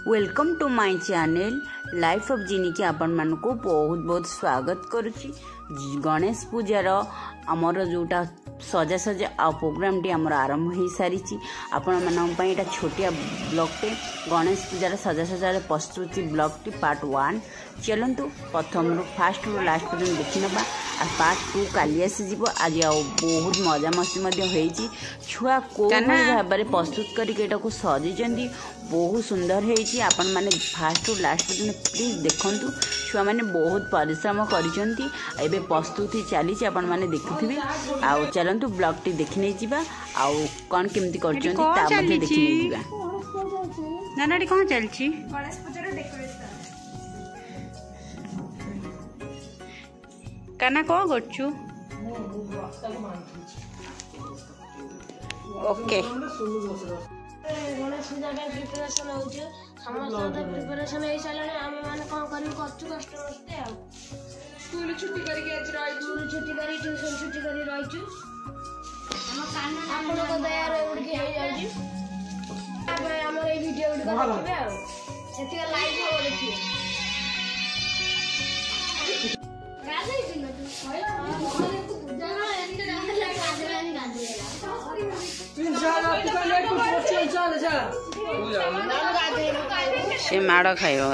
Welcome to my channel life of Jini की आपण मान को बहुत बहुत स्वागत करुच्ची। गणेश पूजार आमर जोटा सजासजा आ प्रोग्राम टी आमर आरंभ हो सारी आपण मान एटा छोटिया ब्लॉग टे गणेश पूजार सजासजार प्रस्तुति ब्लॉग टी पार्ट 1 चलतु प्रथम रु फास्ट रु लास्ट पर्यटन देखी नबा आ पार्ट 2 काली आसी आज आ बहुत मजा मस्ती छुआ को भाव में प्रस्तुत करके सजाई बहुत सुंदर है। आपण माने फास्ट रु लास्ट पर्यटन प्लीज देखु छुआ मैंने बहुत परिश्रम कर प्रस्तुति चली आपण मैंने देखुथिबे आ चलतु ब्लॉग टी देखि नै जिबा आ कोन केमती करछन ता मध्ये देखि नै जिबा। नानाडी कोन चलछि गणेश पूजार डेकोरेशन काना को करछु ओके गणेश पूजा का प्रिपरेशन हो जे समस्त प्रिपरेशन हे सालने हम माने कोन करी करछु कष्ट करते आ स्कूल छुट्टी करके आज रही स्कूल छुट्टी करी ट्यूशन छुट्टी करी रही हम कान आपण को दया रे उड़ के हे जाउजी तापर हमर ए वीडियो उड़ के देखबे आ सेति लाइव हो देखिए गाले दिन तू पूजा ना एंड गाले गाजरानी गाजरेला तीन साल तू का लेट को चल से माड़ खाइबो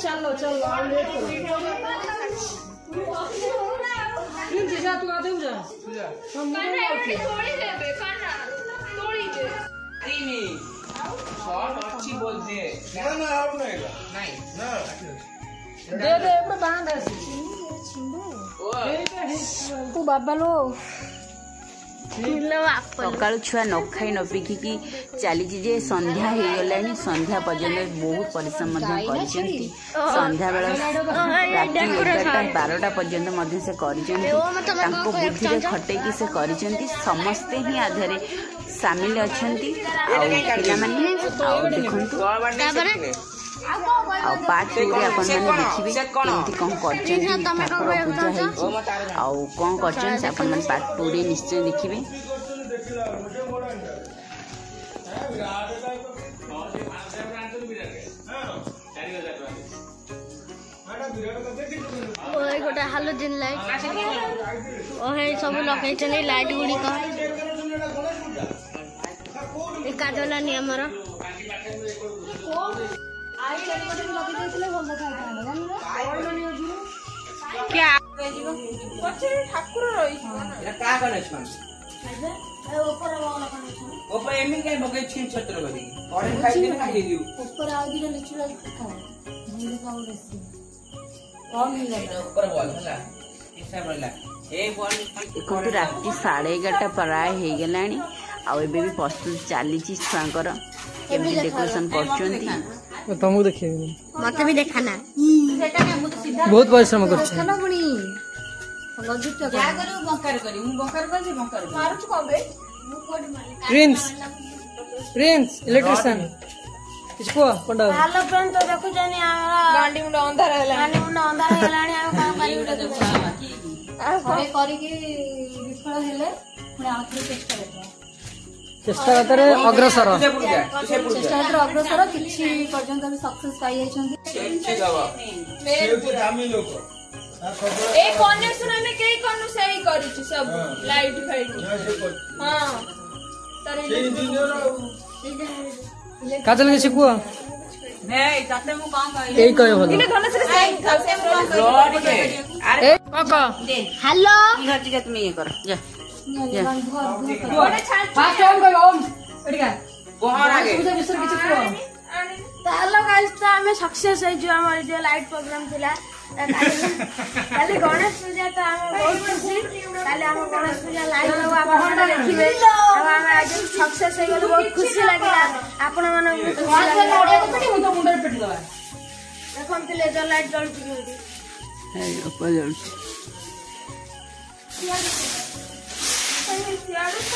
चलो चलो हम लेट करो तीन जैसा तू आते हो जा हम थोड़ी देबे काना थोड़ी दे तीनी शॉर्ट अच्छी बोल दे ना और नहीं ना दे दे एपड़े बांध आसी तू बाबा लो सका छुआ न खाई न पिखिकी चली जे संध्या हो गलानी संध्या पर्यंत बहुत परिश्रम संध्या बेला राति 11-12 पर्यंत से बुद्धि खटेकी से करिसेंती समस्ते ही आधारे सामिल अच्छी पार्ट 2 रे अपन माने देखिबे केमती कोन करछन ठाकुर पूजा है आ कोन करछन से अपन माने पार्ट 2 रे निश्चय देखिबे। ओए गोटा हालोजन लाइट ओहे सब लगे चले लाइट गुडी का ए काजला नि हमर आई चली बटन लगे देथिले भल खाइता जानि रे क्या पछे ठाकुर रही ए का गने छन ए ऊपर वाला कने छन ऊपर एमिन के बगे छिन छत्र बदी ऑरेंज खाइ दिन खाइ दिउ ऊपर आ दिले नेचुरल खा भूल खाओ रेसी कम ही लगे ऊपर बॉल हला ऐसा बोला ए बॉल राति 11:30 प्राय हो गलानी आ एबे भी प्रस्तुत चली छुआंकर केमती डेकोरेशन करछंती तुमको देखिए मते भी देखाना बहुत परिश्रम करछ खाना बणी लजित जा करू बंकर करी मु बंकर कर मारू छु कबे मु कोड मारी प्रिंस इलेक्ट्रिशियन इसको पंडा हेलो फ्रेंड तो देखो जानी हमरा गांडी मुंडा अंधार हैला गांडी मुंडा अंधार हैलानी हम काम करी उठा घरे करी के विफल हेले पुरा आखरी चेष्टा करे अग्रसर चेष्टा करे अग्रसर किछि पर्यंत भी सक्सेस पाई जाइछन मेरे दामी लोक ए कनेक्शन में केई कनु सही करी छु सब लाइट फाइट हां तारे इंजीनियर काजल के सिकुआ नहीं ताते मु काम करी एई कहे भलो इने धन से सेम रोड के अरे काका हेलो घर जी तुम ये करो जा फास्ट टाइम करो ओम एडिका कोहर आगे पूजा विषय किछ को हेलो गाइस तो हमें सक्सेस है जो हमारे जो लाइट प्रोग्राम थिला काली गणेश पूजा तो हम बहुत खुशी काली हम गणेश पूजा लाइव लो आपण देखिबे अब हम आज सक्सेस है गलो बहुत खुशी लागला आपण मन खुशी लागला पेटी मु तो मुंडे पेटी दवा देखम तिले जो लाइट जलती होती है ऊपर जलती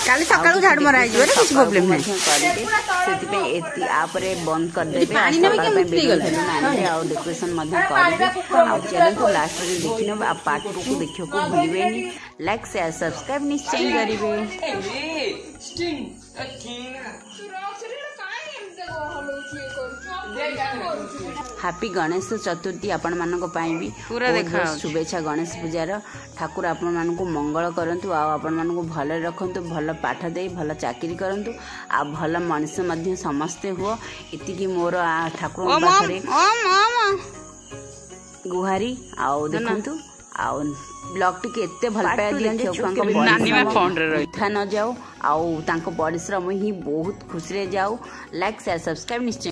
काली सकाळू झाड़ मरा आइजो रे कुछ प्रॉब्लम नहीं सेति पे एति आपरे बंद कर देबे आ सकाळ पे बेगल नाने आ डेकोरेशन मध्य करबे आ चैनल को लास्ट रे देखिनो आ पार्ट 2 को देखियो को भूलिबेनी लाइक शेयर सब्सक्राइब निश्चय करिवे स्टिंग किंग सुरक्षित काई एम से हो हम लोग ये करू हैप्पी गणेश चतुर्थी आपण मानक पाई भी पूरा देखा शुभेच्छा गणेश पूजार ठाकुर आपण मानक मंगल करंतु आ आपण मानक भल रखंतु भल पाठ दे भल चाकरी करंतु आ भल मनुष्य मध्य समस्ते हुआ इतिकी मोर ठाकुर पाखरे गुहारी आओ देखंतु आओ ब्लॉग टी एते भल पाया दिया न जाओ आउ परिश्रम ही बहुत खुशी रे जाओ लाइक शेयर सब्सक्राइब निश्चय।